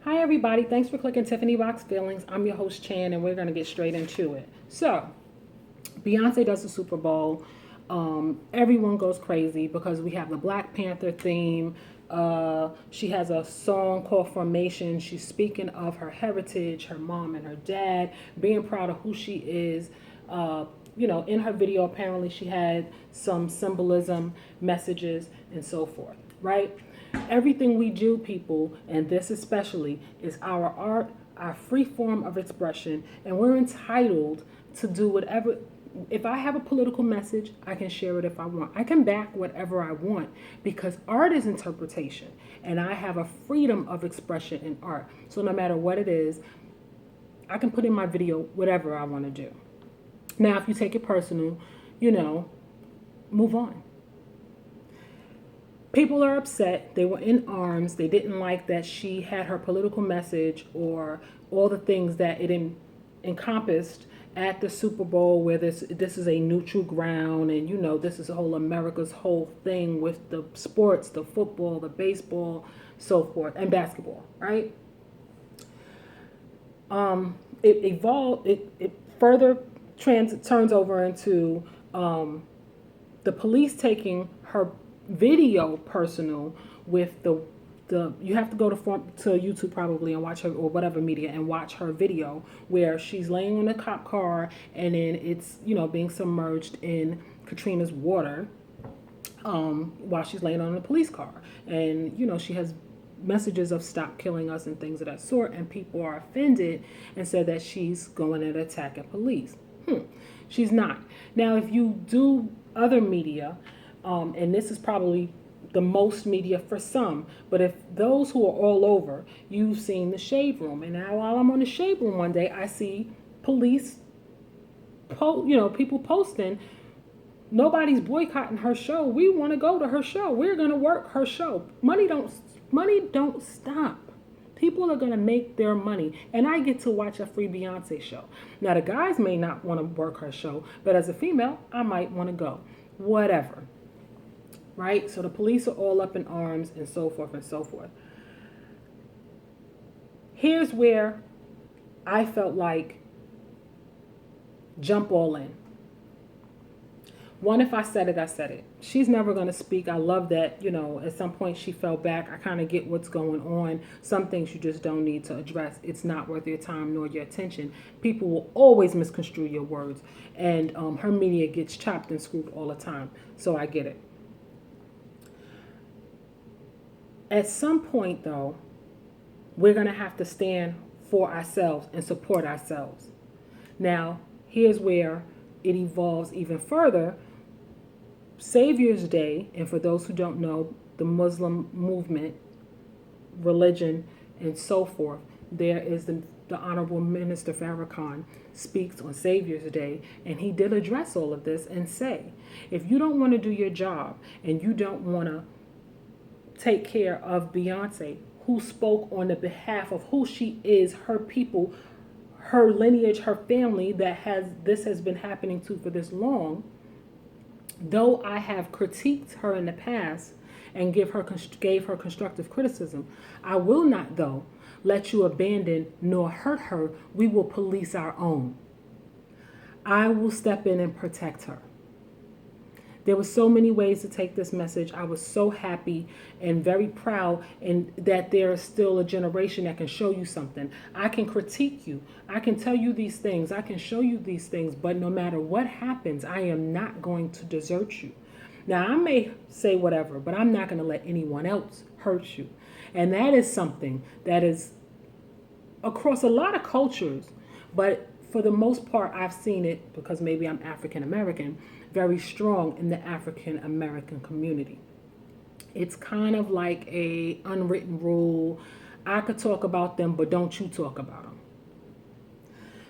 Hi, everybody. Thanks for clicking Tiffany Box Feelings. I'm your host, Chan, and we're going to get straight into it. So, Beyonce does the Super Bowl. Everyone goes crazy because we have the Black Panther theme. She has a song called Formation. She's speaking of her heritage, her mom and her dad, being proud of who she is. In her video, apparently she had some symbolism, messages, and so forth, right? Everything we do, people, and this especially, is our art, our free form of expression, and we're entitled to do whatever. If I have a political message, I can share it if I want. I can back whatever I want because art is interpretation, and I have a freedom of expression in art. So no matter what it is, I can put in my video whatever I want to do. Now, if you take it personal, move on. People are upset. They were in arms. They didn't like that she had her political message or all the things that it encompassed at the Super Bowl, where this is a neutral ground, and this is whole America's whole thing with the sports, the football, the baseball, so forth, and basketball, right? It evolved. It further turns over into the police taking her video personal with the you have to go to YouTube probably and watch her, or whatever media, and watch her video where she's laying on a cop car, and then it's being submerged in Katrina's water while she's laying on a police car, and she has messages of stop killing us and things of that sort, and people are offended and said that she's going to attack at police. She's not. Now, if you do other media, and this is probably the most media for some, but if those who are all over, you've seen the Shade Room, and now while I'm on the Shade Room one day, I see police, people posting, nobody's boycotting her show. We want to go to her show. We're going to work her show. Money don't stop. People are going to make their money, and I get to watch a free Beyonce show. Now, the guys may not want to work her show, but as a female, I might want to go. Whatever. Right? So the police are all up in arms and so forth and so forth. Here's where I felt like jump all in. One, if I said it, I said it. She's never going to speak. I love that, at some point she fell back. I kind of get what's going on. Some things you just don't need to address. It's not worth your time nor your attention. People will always misconstrue your words. And her media gets chopped and screwed all the time. So I get it. At some point, though, we're going to have to stand for ourselves and support ourselves. Now, here's where it evolves even further. Savior's Day, and for those who don't know, the Muslim movement, religion, and so forth, there is the Honorable Minister Farrakhan speaks on Savior's Day, and he did address all of this and say, if you don't want to do your job and you don't want to take care of Beyonce, who spoke on the behalf of who she is, her people, her lineage, her family, this has been happening to for this long. Though I have critiqued her in the past and gave her constructive criticism, I will not, though, let you abandon nor hurt her. We will police our own. I will step in and protect her. There were so many ways to take this message. I was so happy and very proud and that there is still a generation that can show you something. I can critique you. I can tell you these things. I can show you these things. But no matter what happens, I am not going to desert you. Now, I may say whatever, but I'm not going to let anyone else hurt you. And that is something that is across a lot of cultures, but for the most part, I've seen it, because maybe I'm African American, very strong in the African American community. It's kind of like a unwritten rule. I could talk about them, but don't you talk about them.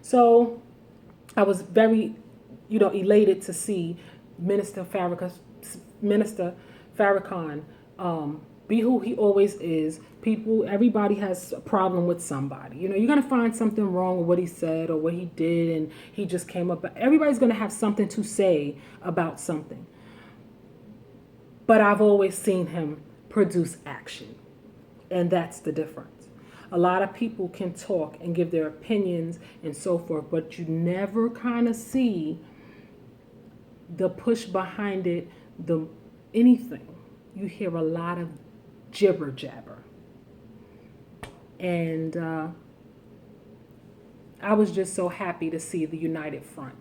So I was very, elated to see Minister Farrakhan be who he always is. Everybody has a problem with somebody. You're going to find something wrong with what he said or what he did, and he just came up. Everybody's going to have something to say about something. But I've always seen him produce action, and that's the difference. A lot of people can talk and give their opinions and so forth, but you never kind of see the push behind it, the anything. You hear a lot of jibber jabber. And I was just so happy to see the united front.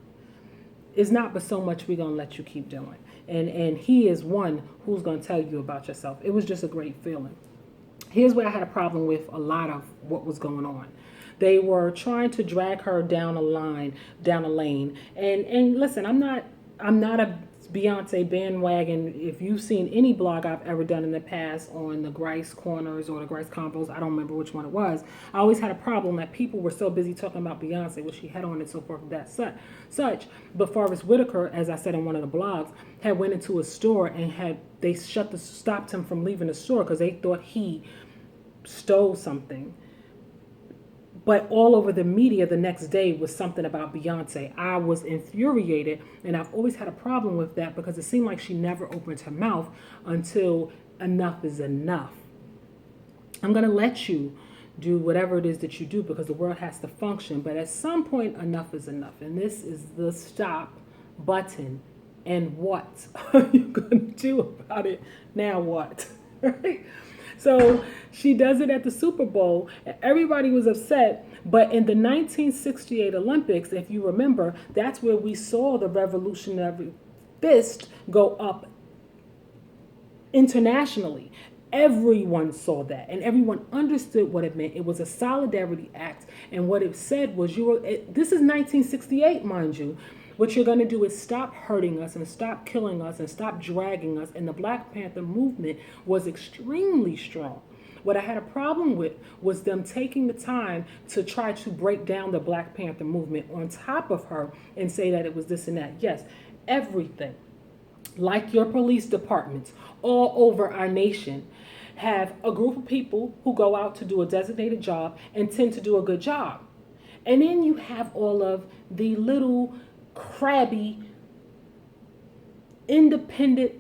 It's not but so much we're going to let you keep doing. And he is one who's going to tell you about yourself. It was just a great feeling. Here's where I had a problem with a lot of what was going on. They were trying to drag her down a lane. And listen, I'm not a Beyonce bandwagon. If you've seen any blog I've ever done in the past on the Grice Corners or the Grice Combos, I don't remember which one it was. I always had a problem that people were so busy talking about Beyonce, what she had on and so forth, that such. But Forrest Whitaker, as I said in one of the blogs, had went into a store and they stopped him from leaving the store because they thought he stole something. But all over the media the next day was something about Beyonce. I was infuriated, and I've always had a problem with that because it seemed like she never opened her mouth until enough is enough. I'm going to let you do whatever it is that you do because the world has to function, but at some point enough is enough. And this is the stop button. And what are you going to do about it? Now what? Right? So she does it at the Super Bowl, and everybody was upset. But in the 1968 Olympics, if you remember, that's where we saw the revolutionary fist go up internationally. Everyone saw that, and everyone understood what it meant. It was a solidarity act, and what it said was, this is 1968, mind you. What you're going to do is stop hurting us and stop killing us and stop dragging us. And the Black Panther movement was extremely strong. What I had a problem with was them taking the time to try to break down the Black Panther movement on top of her and say that it was this and that. Yes, everything, like your police departments all over our nation, have a group of people who go out to do a designated job and tend to do a good job. And then you have all of the little crabby, independent,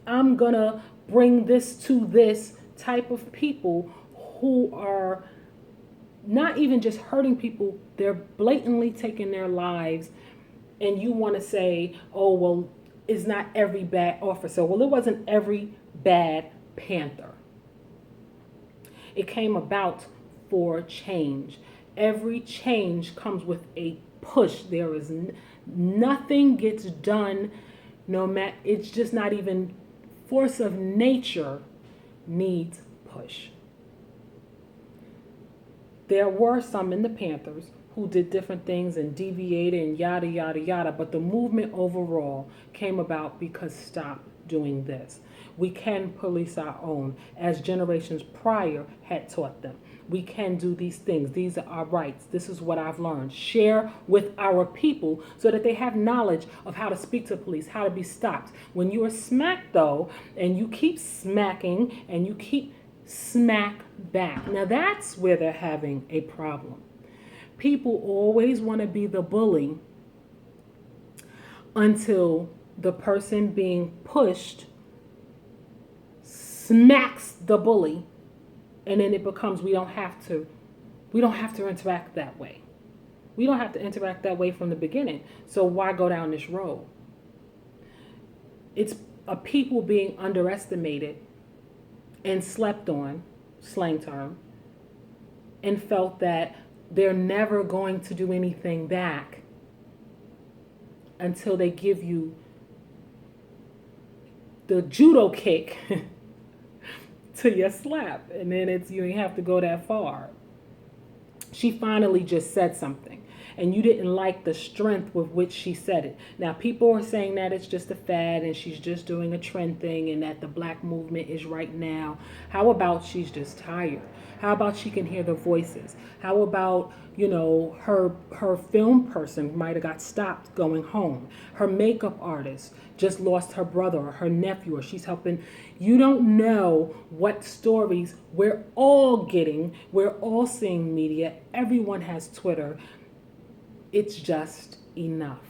I'm gonna bring this to this type of people who are not even just hurting people, they're blatantly taking their lives. And you want to say, oh, well, it's not every bad officer. Well, it wasn't every bad Panther. It came about for change. Every change comes with a push. There is nothing gets done, no matter, it's just not even force of nature needs push. There were some in the Panthers who did different things and deviated and yada, yada, yada, but the movement overall came about because stop doing this. We can police our own, as generations prior had taught them. We can do these things. These are our rights. This is what I've learned. Share with our people so that they have knowledge of how to speak to police, how to be stopped. When you are smacked, though, and you keep smacking and you keep smack back. Now, that's where they're having a problem. People always want to be the bully until the person being pushed smacks the bully. And then it becomes we don't have to interact that way. We don't have to interact that way from the beginning. So why go down this road? It's a people being underestimated and slept on, slang term, and felt that they're never going to do anything back until they give you the judo kick to your slap, and then you ain't have to go that far. She finally just said something, and you didn't like the strength with which she said it. Now, people are saying that it's just a fad and she's just doing a trend thing and that the black movement is right now. How about she's just tired? How about she can hear the voices? How about, her film person might have got stopped going home. Her makeup artist just lost her brother or her nephew, or she's helping. You don't know what stories we're all getting. We're all seeing media. Everyone has Twitter. It's just enough.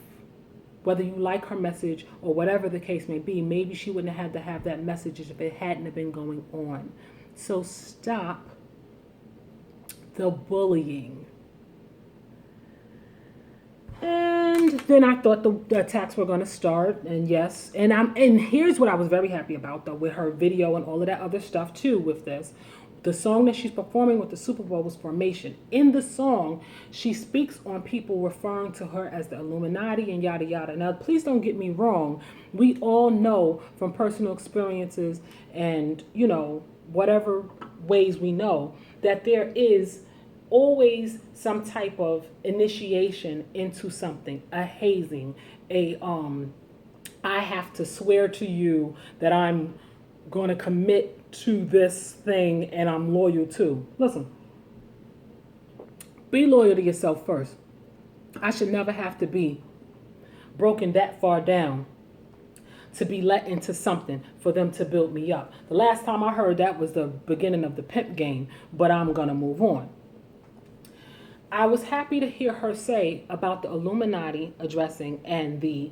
Whether you like her message or whatever the case may be, maybe she wouldn't have had to have that message if it hadn't have been going on. So stop the bullying. And then I thought the attacks were going to start, and yes, and here's what I was very happy about though, with her video and all of that other stuff too. With this, the song that she's performing with the Super Bowl was Formation. In the song, she speaks on people referring to her as the Illuminati and yada yada. Now, please don't get me wrong. We all know from personal experiences and whatever ways we know that there is always some type of initiation into something, a hazing, I have to swear to you that I'm going to commit to this thing and I'm loyal to. Listen, be loyal to yourself first. I should never have to be broken that far down to be let into something for them to build me up. The last time I heard that was the beginning of the pimp game, but I'm going to move on. I was happy to hear her say about the Illuminati addressing and the,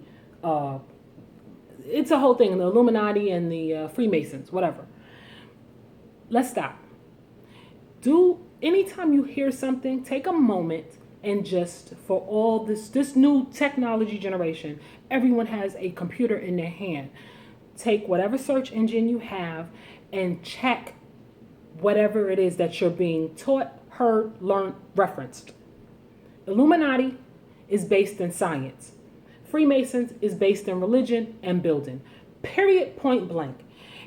it's a whole thing, the Illuminati and the Freemasons, whatever. Let's stop. Anytime you hear something, take a moment and just, for all this new technology generation, everyone has a computer in their hand. Take whatever search engine you have and check whatever it is that you're being taught, heard, learned, referenced. Illuminati is based in science. Freemasons is based in religion and building. Period, point blank.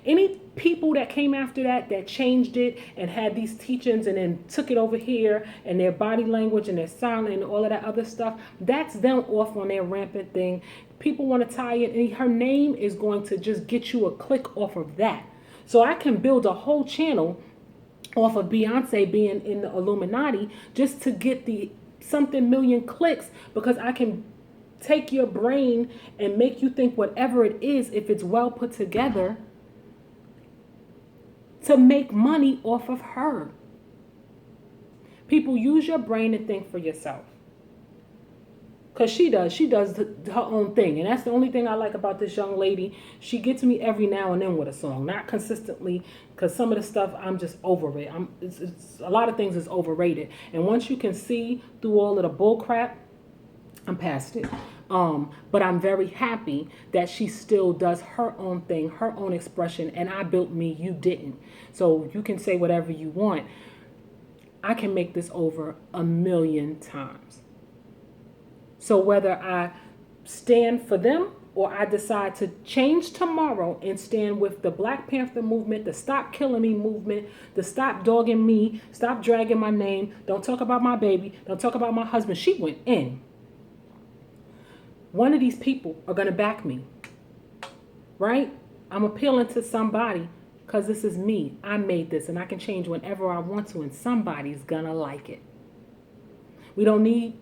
Any people that came after that changed it and had these teachings and then took it over here and their body language and their silence and all of that other stuff, that's them off on their rampant thing. People want to tie it, and her name is going to just get you a click off of that. So I can build a whole channel off of Beyonce being in the Illuminati just to get the something million clicks, because I can take your brain and make you think whatever it is, if it's well put together, to make money off of her. People, use your brain and think for yourself. Because she does her own thing. And that's the only thing I like about this young lady. She gets me every now and then with a song. Not consistently, because some of the stuff, I'm just over it. It's a lot of things is overrated. And once you can see through all of the bull crap, I'm past it. But I'm very happy that she still does her own thing, her own expression. And I built me, you didn't. So you can say whatever you want. I can make this over 1,000,000 times. So whether I stand for them or I decide to change tomorrow and stand with the Black Panther movement, the Stop Killing Me movement, the Stop Dogging Me, Stop Dragging My Name, don't talk about my baby, don't talk about my husband. She went in. One of these people are going to back me, right? I'm appealing to somebody because this is me. I made this and I can change whenever I want to, and somebody's going to like it. We don't need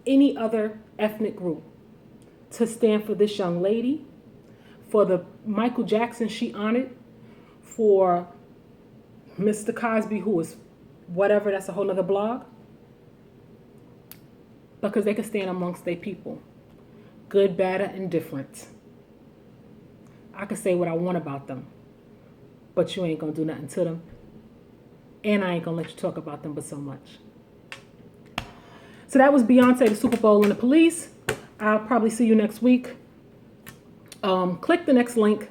any other ethnic group to stand for this young lady, for the Michael Jackson she honored, for Mr. Cosby, who is whatever, that's a whole nother blog, because they can stand amongst their people. Good, bad, or indifferent. I can say what I want about them, but you ain't gonna do nothing to them, and I ain't gonna let you talk about them but so much. So that was Beyonce, the Super Bowl, and the police. I'll probably see you next week. Click the next link.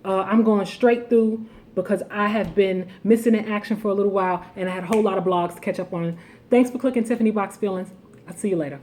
I'm going straight through because I have been missing in action for a little while, and I had a whole lot of blogs to catch up on. Thanks for clicking Tiffany Box Feelings. I'll see you later.